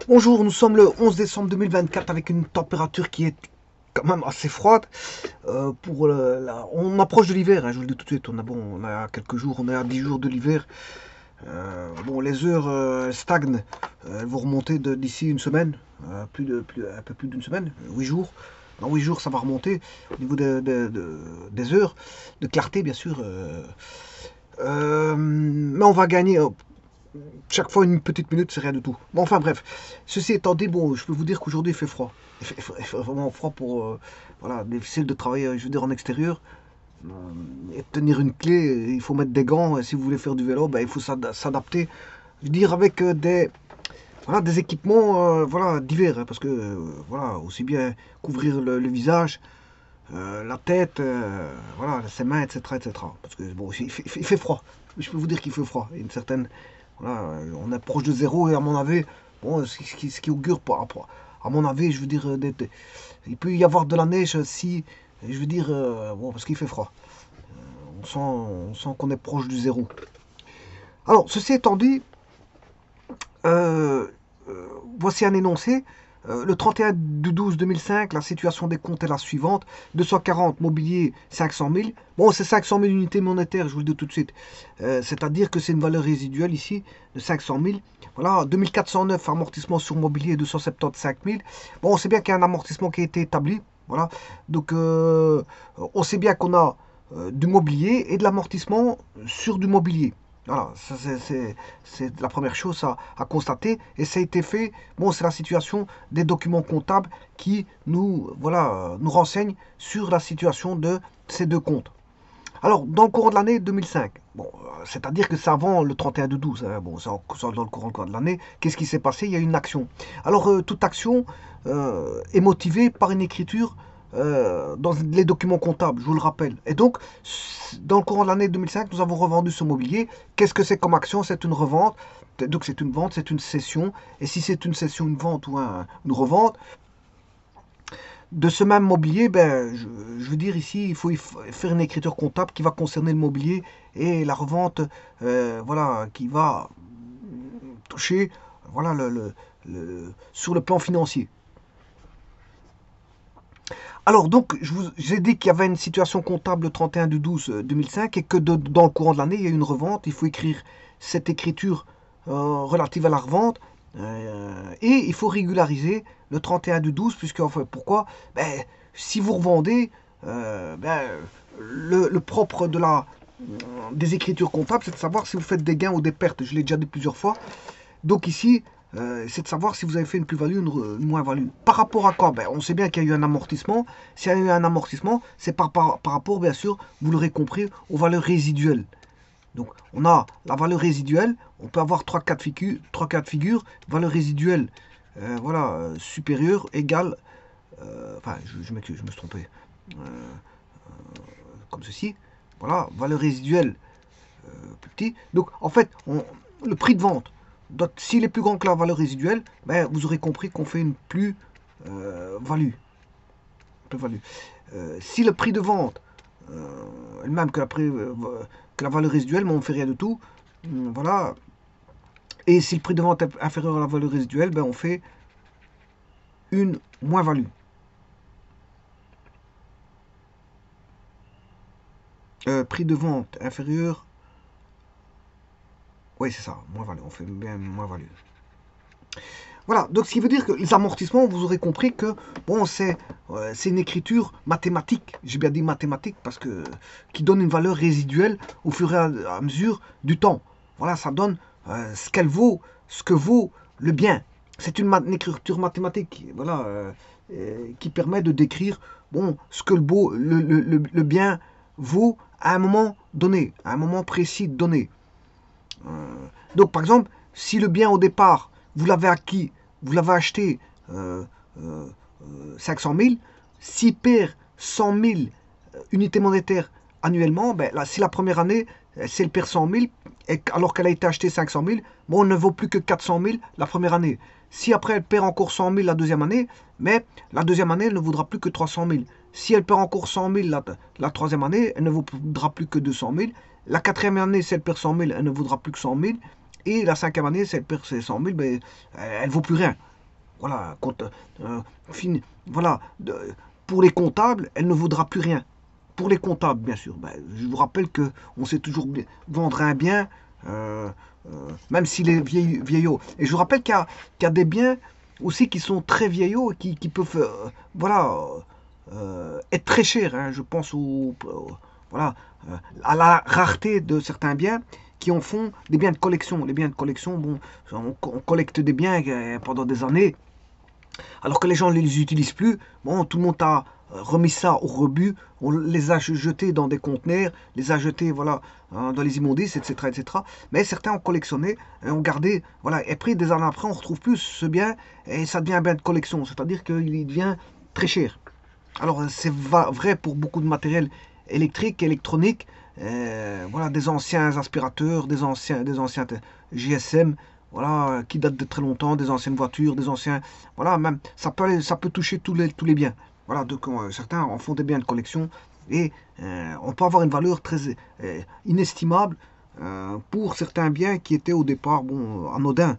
Bonjour, nous sommes le 11 décembre 2024 avec une température qui est quand même assez froide. On approche de l'hiver, hein, je vous le dis tout de suite. On a quelques jours, on est à 10 jours de l'hiver. Les heures stagnent. Elles vont remonter d'ici une semaine, un peu plus d'une semaine, 8 jours. Dans 8 jours, ça va remonter au niveau des heures, de clarté, bien sûr. Mais on va gagner chaque fois une petite minute, c'est rien du tout. Bon, enfin bref, ceci étant dit, bon, je peux vous dire qu'aujourd'hui il fait froid. Il fait vraiment froid pour, voilà, difficile de travailler, je veux dire, en extérieur. Et tenir une clé, il faut mettre des gants. Et si vous voulez faire du vélo, ben, il faut s'adapter. Je veux dire, avec voilà, des équipements voilà, divers. Hein, parce que, voilà, aussi bien couvrir le visage, la tête, voilà, ses mains, etc., etc. Parce que, bon, il fait froid. Je peux vous dire qu'il fait froid. Il y a une certaine voilà, on est proche de zéro et à mon avis, bon, ce qui augure par rapport, à mon avis, je veux dire, il peut y avoir de la neige si, je veux dire, bon, parce qu'il fait froid. On sent qu'on est proche du zéro. Alors, ceci étant dit, euh, voici un énoncé. Le 31 du 12 2005, la situation des comptes est la suivante. 240 mobilier, 500 000. Bon, c'est 500 000 unités monétaires, je vous le dis tout de suite. C'est-à-dire que c'est une valeur résiduelle ici de 500 000. Voilà, 2409 amortissement sur mobilier, 275 000. Bon, on sait bien qu'il y a un amortissement qui a été établi. Voilà. Donc, on sait bien qu'on a du mobilier et de l'amortissement sur du mobilier. Voilà, ça c'est la première chose à constater. Et ça a été fait, bon, c'est la situation des documents comptables qui nous, voilà, nous renseignent sur la situation de ces deux comptes. Alors, dans le courant de l'année 2005, bon, c'est-à-dire que c'est avant le 31 de 12, hein, bon, c'est dans le courant de l'année, qu'est-ce qui s'est passé? Il y a eu une action. Alors, toute action est motivée par une écriture dans les documents comptables, je vous le rappelle. Et donc, dans le courant de l'année 2005, nous avons revendu ce mobilier. Qu'est-ce que c'est comme action? C'est une revente. Donc, c'est une vente, c'est une cession. Et si c'est une cession, une vente ou une revente, de ce même mobilier, ben, je veux dire ici, il faut faire une écriture comptable qui va concerner le mobilier et la revente, voilà, qui va toucher, voilà, sur le plan financier. Alors donc, j'ai dit qu'il y avait une situation comptable le 31 du 12 2005 et que dans le courant de l'année, il y a eu une revente. Il faut écrire cette écriture relative à la revente et il faut régulariser le 31 du 12 puisque, enfin, pourquoi ben, si vous revendez, ben, le propre des écritures comptables, c'est de savoir si vous faites des gains ou des pertes. Je l'ai déjà dit plusieurs fois. Donc ici, c'est de savoir si vous avez fait une plus-value ou une moins-value. Par rapport à quoi ben, on sait bien qu'il y a eu un amortissement. S'il y a eu un amortissement, c'est par rapport, bien sûr, vous l'aurez compris, aux valeurs résiduelles. Donc, on a la valeur résiduelle. On peut avoir trois cas de figure. Valeur résiduelle, voilà, supérieure, égale. Enfin, je m'excuse, je me suis trompé. Comme ceci. Voilà, valeur résiduelle plus petit. Donc, en fait, le prix de vente, s'il est plus grand que la valeur résiduelle, ben, vous aurez compris qu'on fait une plus-value. Si le prix de vente est le même que la valeur résiduelle, mais on ne fait rien du tout, voilà. Et si le prix de vente est inférieur à la valeur résiduelle, ben, on fait une moins-value. Prix de vente inférieur. Oui, c'est ça, moins-value. On fait bien moins-value. Voilà, donc ce qui veut dire que les amortissements, vous aurez compris que bon, c'est une écriture mathématique, j'ai bien dit mathématique, parce que qui donne une valeur résiduelle au fur et à mesure du temps. Voilà, ça donne ce qu'elle vaut, ce que vaut le bien. C'est une écriture mathématique, voilà, qui permet de décrire bon, ce que le bien vaut à un moment donné, à un moment précis donné. Donc, par exemple, si le bien au départ, vous l'avez acquis, vous l'avez acheté 500 000, s'il perd 100 000 unités monétaires annuellement, ben, là, si la première année, si elle perd 100 000, alors qu'elle a été achetée 500 000, bon, elle ne vaut plus que 400 000 la première année. Si après elle perd encore 100 000 la deuxième année, mais la deuxième année, elle ne vaudra plus que 300 000. Si elle perd encore 100 000 la troisième année, elle ne vaudra plus que 200 000. La quatrième année, si elle perd 100 000, elle ne vaudra plus que 100 000. Et la cinquième année, si elle perd ses 100 000, ben, elle ne vaut plus rien. Voilà, voilà. Pour les comptables, elle ne vaudra plus rien. Pour les comptables, bien sûr. Ben, je vous rappelle que on sait toujours vendre un bien, euh, même s'il est vieillot. Et je vous rappelle qu'il y a des biens aussi qui sont très vieillots et qui peuvent voilà, être très chers, hein. Je pense voilà, à la rareté de certains biens qui en font des biens de collection. Les biens de collection, bon, on collecte des biens pendant des années, alors que les gens ne les utilisent plus. Bon, tout le monde a remis ça au rebut, on les a jetés dans des conteneurs, les a jetés voilà, dans les immondices, etc., etc. Mais certains ont collectionné, et ont gardé, voilà, et après, des années après, on ne retrouve plus ce bien, et ça devient un bien de collection, c'est-à-dire qu'il devient très cher. Alors, c'est vrai pour beaucoup de matériel électrique, électronique, voilà, des anciens aspirateurs, des anciens GSM, voilà, qui datent de très longtemps, des anciennes voitures, des anciens, voilà, même, ça peut toucher tous les biens. Voilà, donc certains en font des biens de collection et on peut avoir une valeur très inestimable pour certains biens qui étaient au départ, bon, anodins,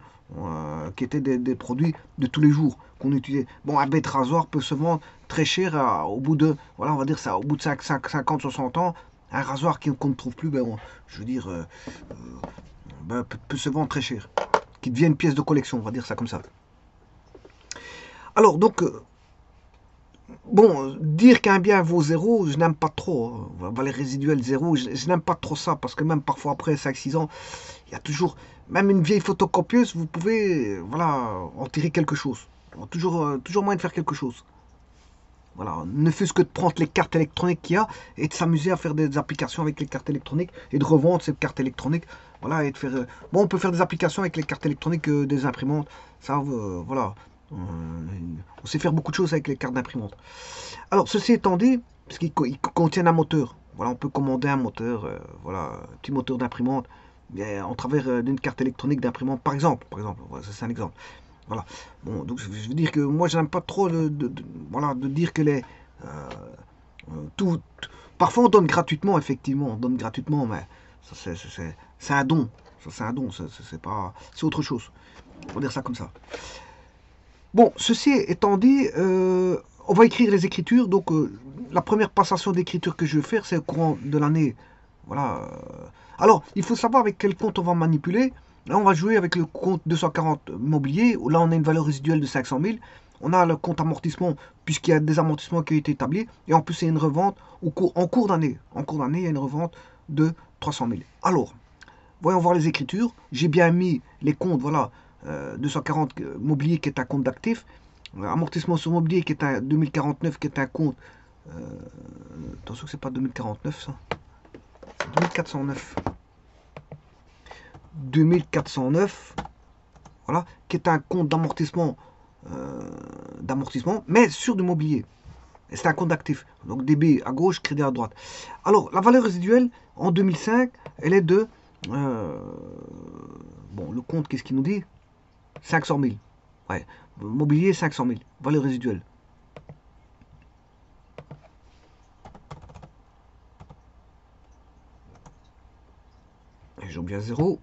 qui étaient des produits de tous les jours qu'on utilisait. Bon, un bête rasoir peut se vendre très cher au bout de, voilà, on va dire ça, au bout de 50, 60 ans, un rasoir qu'on ne trouve plus, ben, je veux dire, ben, peut se vendre très cher, qui devient une pièce de collection, on va dire ça comme ça. Alors, donc, bon, dire qu'un bien vaut zéro, je n'aime pas trop. Valeur résiduelle zéro, je n'aime pas trop ça, parce que même parfois après 5, 6 ans, il y a toujours, même une vieille photocopieuse, vous pouvez, voilà, en tirer quelque chose. Toujours moyen de faire quelque chose. Voilà, ne fût-ce que de prendre les cartes électroniques qu'il y a et de s'amuser à faire des applications avec les cartes électroniques et de revendre ces cartes électroniques. Voilà, et de faire. Bon, on peut faire des applications avec les cartes électroniques des imprimantes. Ça, voilà. On sait faire beaucoup de choses avec les cartes d'imprimante. Alors, ceci étant dit, parce qu'ils contiennent un moteur. Voilà, on peut commander un moteur, voilà, un petit moteur d'imprimante en travers d'une carte électronique d'imprimante, par exemple. Voilà, ça c'est un exemple. Voilà. Bon, donc je veux dire que moi, je n'aime pas trop voilà, de dire que euh, tout. Parfois, on donne gratuitement, effectivement, on donne gratuitement, mais ça, c'est un don. Ça, c'est un don, c'est pas, c'est autre chose. On va dire ça comme ça. Bon, ceci étant dit, on va écrire les écritures. Donc, la première passation d'écriture que je vais faire, c'est au courant de l'année. Voilà. Alors, il faut savoir avec quel compte on va manipuler. Là, on va jouer avec le compte 240 mobilier, où là, on a une valeur résiduelle de 500 000. On a le compte amortissement, puisqu'il y a des amortissements qui ont été établis. Et en plus, il y a une revente en cours d'année. En cours d'année, il y a une revente de 300 000. Alors, voyons voir les écritures. J'ai bien mis les comptes, voilà, 240 mobilier qui est un compte d'actifs. Amortissement sur mobilier qui est un 2049 qui est un compte. Attention que c'est pas 2049 ça. C'est 2409. 2409. Voilà, qui est un compte d'amortissement, mais sur du mobilier. Et c'est un compte d'actifs. Donc DB à gauche, crédit à droite. Alors, la valeur résiduelle en 2005, elle est de. Bon, le compte, qu'est-ce qu'il nous dit? 500 000. Ouais. Mobilier, 500 000. Valeur résiduelle. J'ai oublié un 0.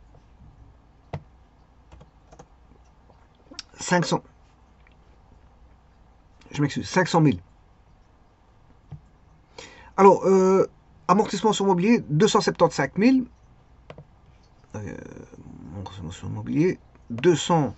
500. Je m'excuse. 500 000. Alors, amortissement sur mobilier, 275 000. Amortissement sur mobilier, 200.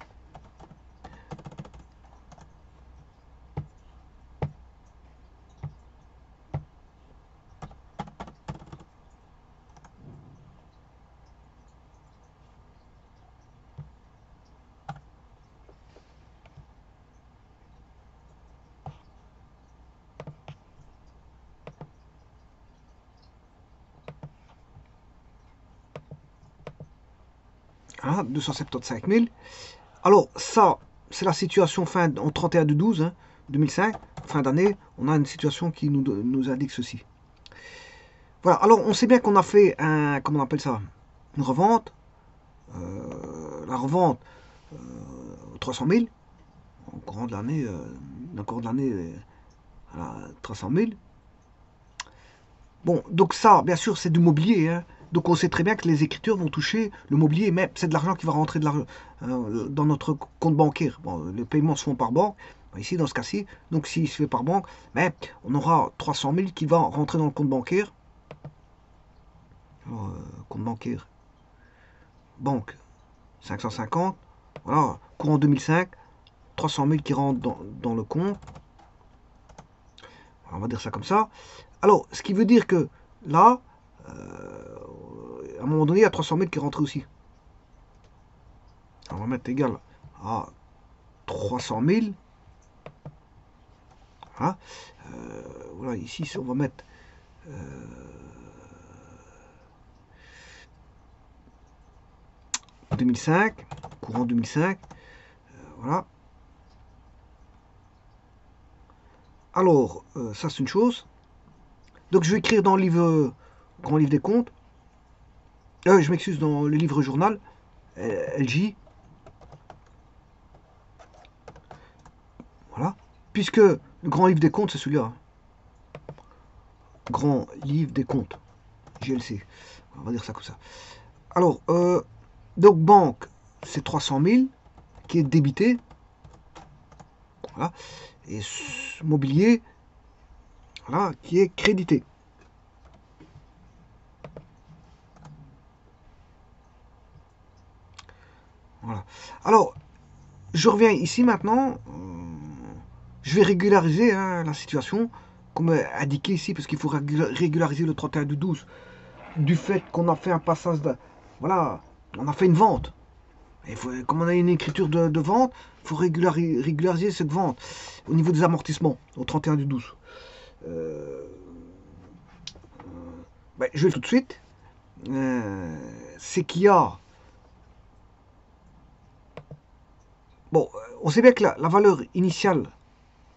Hein, 275 000. Alors, ça, c'est la situation fin en 31 de 12, hein, 2005, fin d'année. On a une situation qui nous indique ceci. Voilà, alors on sait bien qu'on a fait comment on appelle ça, une revente. La revente, 300 000. Au courant de l'année, voilà, 300 000. Bon, donc ça, bien sûr, c'est du mobilier, hein. Donc on sait très bien que les écritures vont toucher le mobilier, mais c'est de l'argent qui va rentrer dans notre compte bancaire. Bon, les paiements se font par banque, ici dans ce cas-ci, donc s'il se fait par banque, mais on aura 300 000 qui va rentrer dans le compte bancaire. Alors, compte bancaire, banque 550, voilà, courant 2005, 300 000 qui rentrent dans le compte. On va dire ça comme ça. Alors, ce qui veut dire que là, à un moment donné, il y a 300 000 qui rentrent aussi. On va mettre égal à 300 000. Voilà, voilà ici, on va mettre 2005, courant 2005. Voilà. Alors, ça c'est une chose. Donc je vais écrire dans le livre, grand livre des comptes. Je m'excuse, dans le livre journal, LJ. Voilà. Puisque le grand livre des comptes, c'est celui-là. Grand livre des comptes. GLC. On va dire ça comme ça. Alors, donc banque, c'est 300 000 qui est débité. Voilà. Et mobilier, voilà, qui est crédité. Voilà. Alors, je reviens ici maintenant. Je vais régulariser la situation, comme indiqué ici, parce qu'il faut régulariser le 31/12 du fait qu'on a fait un passage de... Voilà, on a fait une vente. Et comme on a une écriture de vente, il faut régulariser cette vente au niveau des amortissements, au 31/12. Ben, je vais tout de suite. C'est qu'il y a... Bon, on sait bien que la valeur initiale,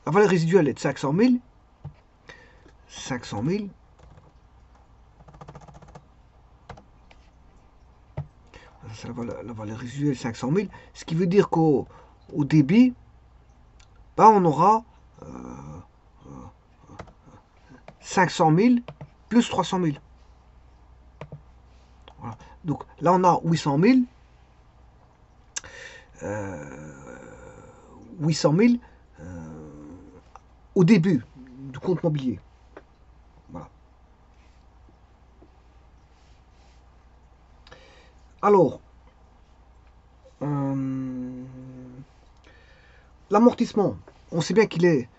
la valeur résiduelle est de 500 000. 500 000. C'est la valeur résiduelle 500 000. Ce qui veut dire qu'au débit, ben, on aura 500 000 plus 300 000. Voilà. Donc là, on a 800 000. 800 000 au début du compte mobilier. Voilà. Alors, l'amortissement, on sait bien qu'il est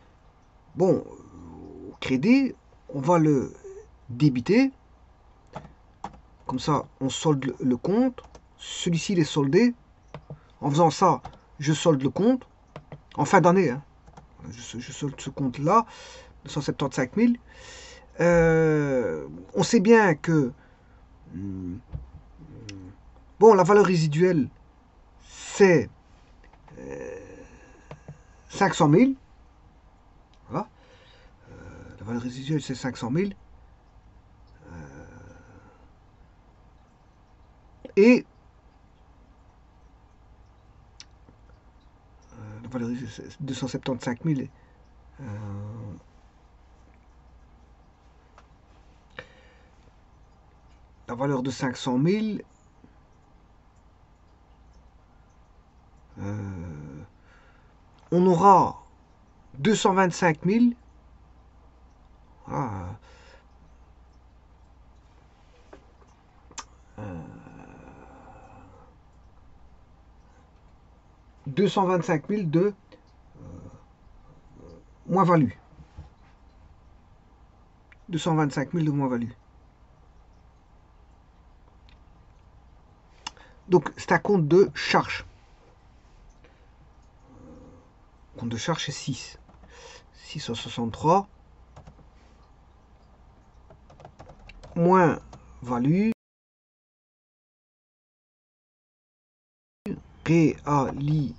bon. Au crédit, on va le débiter. Comme ça, on solde le compte. Celui-ci, il est soldé. En faisant ça, je solde le compte. En fin d'année, hein. Je solde ce compte-là, 275 000. On sait bien que bon, la valeur résiduelle, c'est 500 000. Voilà. La valeur résiduelle, c'est 500 000. Et la valeur résiduelle, c'est 275 000. La valeur de 500 000, on aura 225 000. Voilà. 225 000 de moins-value. 225 000 de moins-value. Donc, c'est un compte de charge. Compte de charge, c'est 6. 663. Moins-value. Réalisation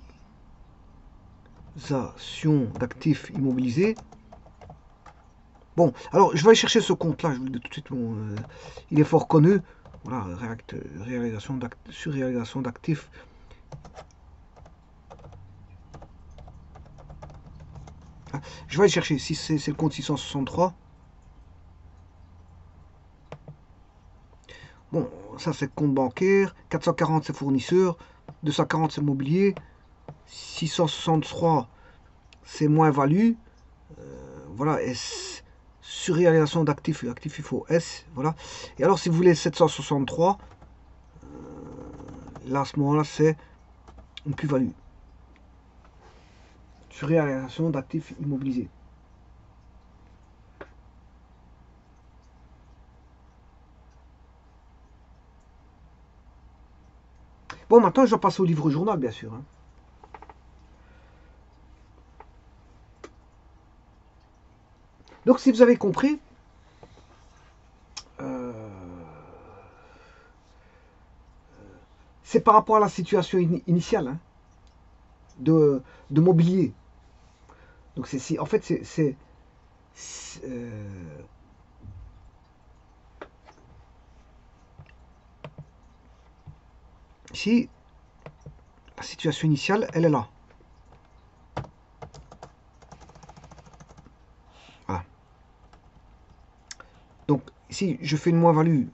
d'actifs immobilisés. Bon, alors je vais aller chercher ce compte-là, je vous le dis tout de suite, bon, il est fort connu. Voilà, surréalisation d'actifs. Je vais aller chercher, si c'est le compte 663. Bon, ça c'est compte bancaire, 440 c'est fournisseur, 240 c'est mobilier, 663 c'est moins-value, voilà, S, surréalisation d'actifs, actifs il faut S, voilà. Et alors si vous voulez 763, là à ce moment-là c'est une plus-value. Surréalisation d'actifs immobilisés. Bon, maintenant je dois passer au livre journal bien sûr, hein. Donc si vous avez compris, euh, c'est par rapport à la situation initiale, hein, de mobilier. Donc c'est en fait c'est ici la situation initiale elle est là. Voilà. Donc ici je fais une moins-value.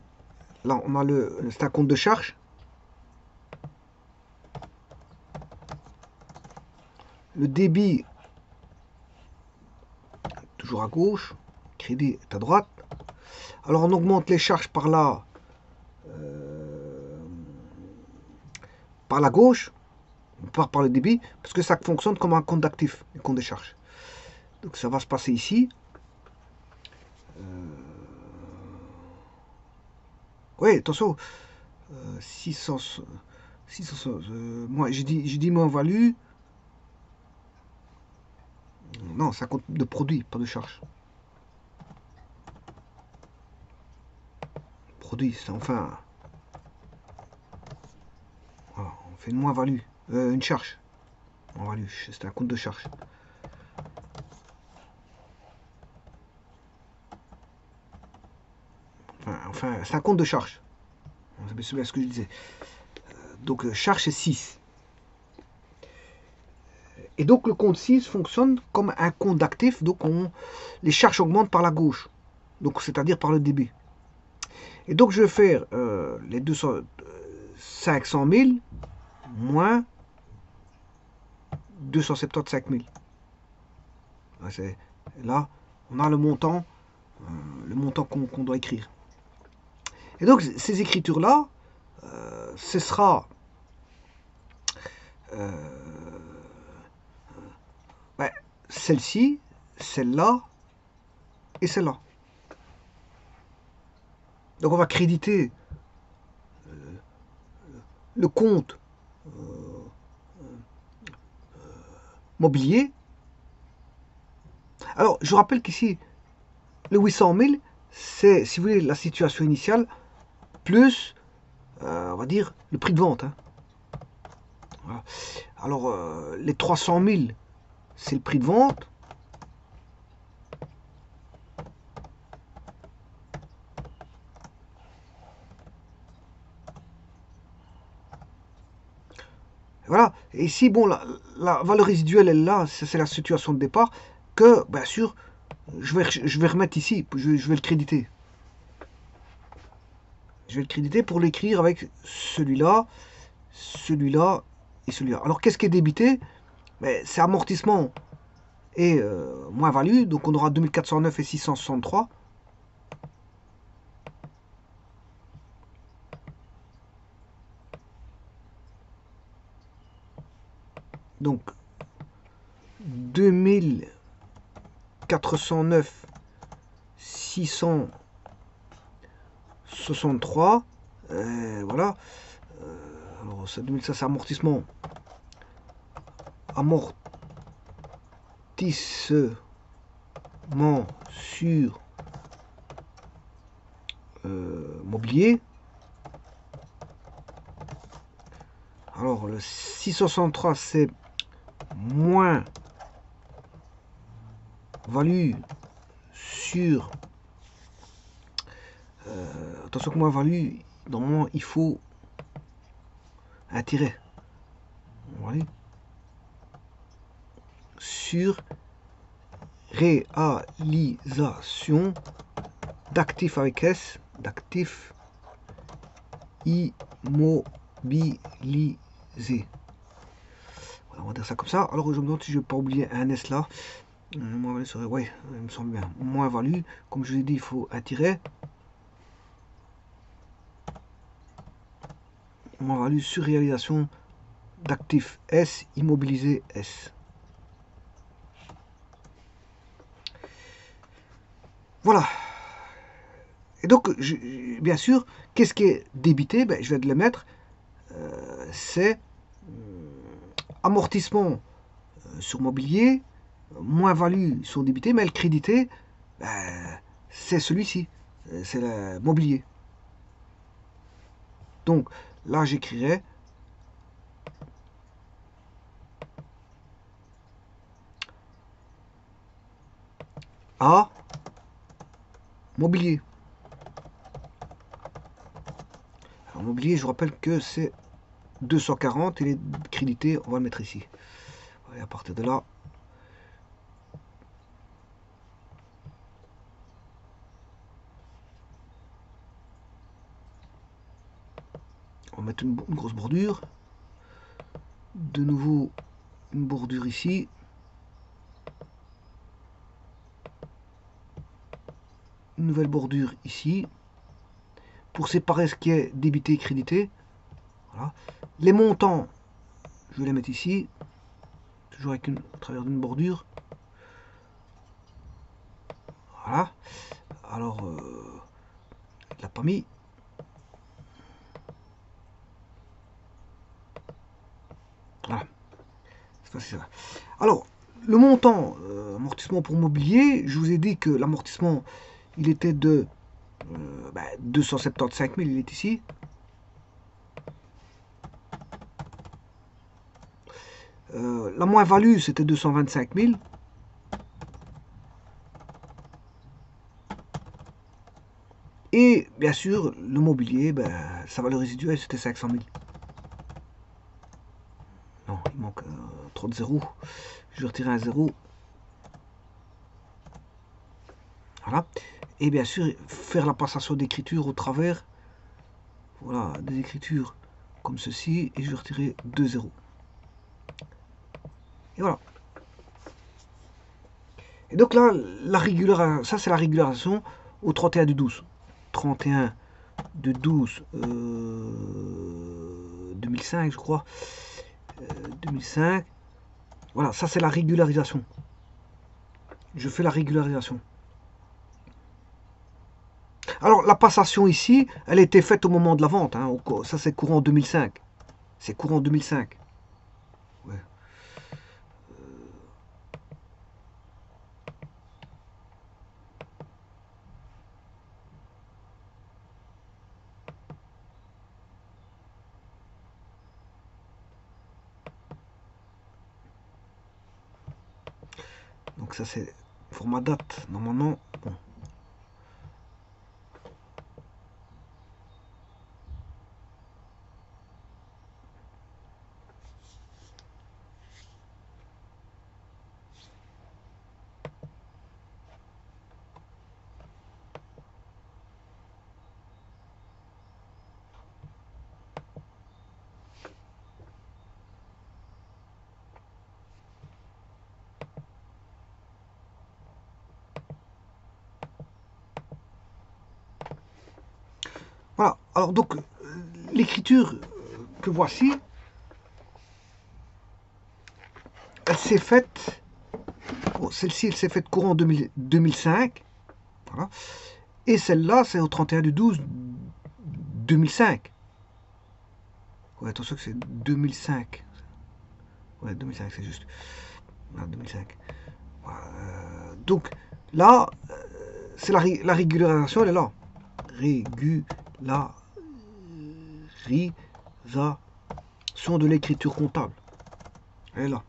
Là on a c'est un compte de charge. Le débit toujours à gauche, crédit est à droite. Alors on augmente les charges par là, par la gauche, par le débit, parce que ça fonctionne comme un compte d'actifs, un compte de charges. Donc ça va se passer ici. Oui, attention, 600, 600 moi j'ai dit moins-value. Non, c'est un compte de produit, pas de charge. Produit, c'est enfin. Voilà, on fait une moins-value, une charge. Moins-value, c'est un compte de charge. Enfin c'est un compte de charge. C'est bien ce que je disais. Donc charge c'est 6. Et donc le compte 6 fonctionne comme un compte d'actifs, donc les charges augmentent par la gauche, donc c'est-à-dire par le débit. Et donc je vais faire les 500 000 moins 275 000. Là, on a le montant qu'on doit écrire. Et donc ces écritures-là, ce sera ben, celle-ci, celle-là et celle-là. Donc on va créditer le compte mobilier. Alors je rappelle qu'ici, le 800 000, c'est, si vous voulez, la situation initiale, plus, on va dire, le prix de vente, hein. Voilà. Alors, les 300 000, c'est le prix de vente. Voilà. Et ici, bon, la valeur résiduelle, elle est là, c'est la situation de départ, que, bien sûr, je vais remettre ici, je vais le créditer. Je vais le créditer pour l'écrire avec celui-là, celui-là et celui-là. Alors, qu'est-ce qui est débité? C'est amortissement et moins-value, donc on aura 2409 et 663. Donc 2409 663, voilà. Alors ça, 2000, ça c'est amortissement. Amortissement sur mobilier. Alors le 663 c'est moins value sur attention que moins value, normalement il faut un tiret. Voilà. Sur réalisation d'actifs avec S, d'actifs immobilisé. Voilà, on va dire ça comme ça. Alors je me demande si je ne vais pas oublier un S là. Moins-value serait, ouais, il me semble bien. Moins-value, comme je l'ai dit, il faut un tiret. Moins-value sur réalisation d'actifs S, immobilisé S. Voilà. Et donc, bien sûr, qu'est-ce qui est débité? Ben, je vais le mettre. C'est amortissement sur mobilier, moins-value sur débité, mais le crédité, ben, c'est celui-ci. C'est le mobilier. Donc, là, j'écrirai A, mobilier. Alors, mobilier, je vous rappelle que c'est 240 et les crédités, on va le mettre ici. Et à partir de là, on va mettre une grosse bordure. De nouveau, une bordure ici. Une nouvelle bordure ici. Pour séparer ce qui est débité et crédité. Voilà. Les montants, je vais les mettre ici. Toujours avec à travers une bordure. Voilà. Alors, il l'a pas mis. Voilà. C'est ça. Alors, le montant amortissement pour mobilier, je vous ai dit que l'amortissement, il était de 275 000, il est ici. La moins-value, c'était 225 000. Et bien sûr, le mobilier, sa valeur résiduelle, c'était 500 000. Non, il manque trop de zéros. Je vais retirer un zéro. Voilà. Et bien sûr, faire la passation d'écriture au travers. Voilà, des écritures comme ceci. Et je vais retirer 2 zéros. Et voilà. Et donc là, ça c'est la régularisation au 31 du 12. 31 du 12 2005, je crois. 2005. Voilà, ça c'est la régularisation. Je fais la régularisation. Alors la passation ici, elle a été faite au moment de la vente. Hein. Ça c'est courant 2005. C'est courant 2005. Ouais. Donc ça c'est format date. Normalement, bon. Voilà. Alors donc l'écriture que voici, elle s'est faite. Bon, celle-ci, elle s'est faite courant 2005. Voilà. Et celle-là, c'est au 31 du 12 2005. Ouais, attention que c'est 2005. Ouais, 2005, c'est juste. Voilà, 2005. Voilà. Donc, là, c'est la régularisation, elle est là. Régularisation de l'écriture comptable. Elle est là.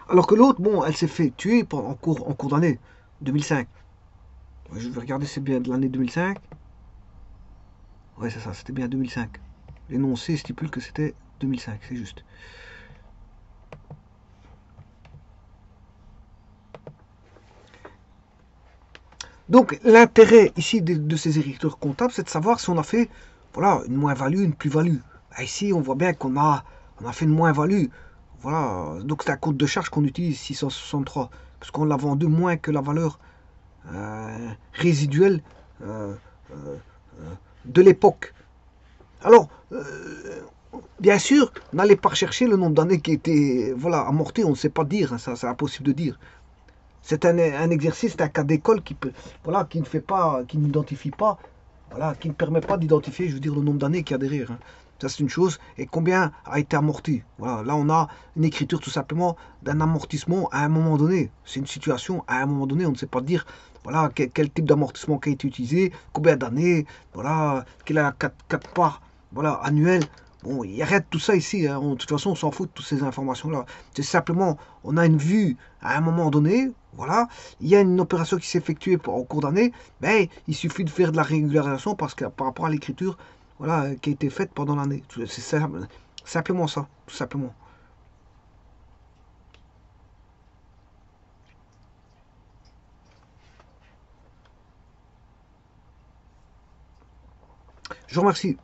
Alors que l'autre, bon, elle s'est fait tuer en cours d'année 2005. Je vais regarder si c'est bien de l'année 2005. Ouais, c'est ça, c'était bien 2005. L'énoncé stipule que c'était 2005, c'est juste. Donc l'intérêt ici de ces écritures comptables, c'est de savoir si on a fait voilà, une moins-value, une plus-value. Ici, on voit bien on a fait une moins-value. Voilà, donc c'est un compte de charge qu'on utilise 663, parce qu'on l'a vendu moins que la valeur résiduelle euh, euh, de l'époque. Alors, bien sûr, n'allez pas rechercher le nombre d'années qui étaient voilà, amorties, on ne sait pas dire, hein, ça c'est impossible de dire. C'est un exercice, c'est un cas d'école voilà, qui ne fait pas, qui n'identifie pas, voilà, qui ne permet pas d'identifier, je veux dire, le nombre d'années qu'il y a derrière, hein. Ça, c'est une chose. Et combien a été amorti. Voilà, là, on a une écriture tout simplement d'un amortissement à un moment donné. C'est une situation à un moment donné, on ne sait pas dire voilà, quel type d'amortissement qui a été utilisé, combien d'années, voilà, quelle est la 4 parts voilà, annuelle. Bon, il y a rien de tout ça ici, hein. De toute façon, on s'en fout de toutes ces informations-là. C'est simplement, on a une vue à un moment donné, voilà, il y a une opération qui s'est effectuée au cours d'année, ben, il suffit de faire de la régularisation parce que par rapport à l'écriture voilà, qui a été faite pendant l'année. C'est simplement ça, tout simplement. Je vous remercie.